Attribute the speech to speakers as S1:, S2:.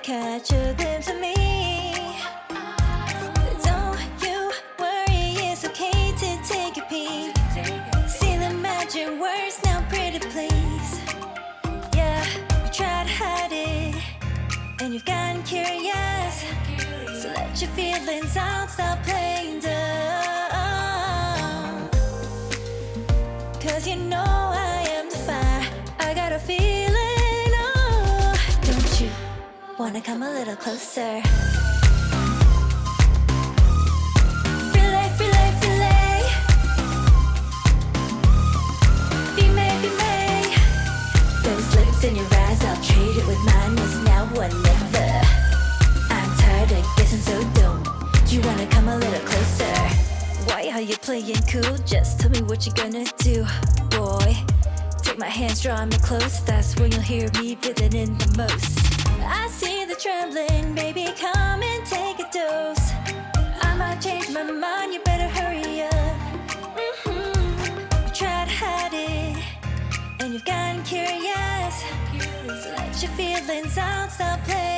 S1: catch a glimpse of me. Don't you worry, it's okay to take a peek. See the magic words now, pretty please. Yeah, you try to hide it, and you've gotten curious. So let your feelings out, stop playing dumb. Cause you know I am the fire, I got a feeling, oh. Don't you wanna come a little closer? Fillet, fillet, fillet. Be made, be made. Those lips in your eyes, I'll trade it with mine. It's now or never. I'm tired of guessing, so don't you wanna come a little closer? Why are you playing cool? Just tell me what you're gonna do, boy. Take my hands, draw me close. That's when you'll hear me feeling in the most. I see the trembling, baby, come and take a dose. I might change my mind, you better hurry up. You try to hide it, and you've gotten curious. So let your feelings out, stop playing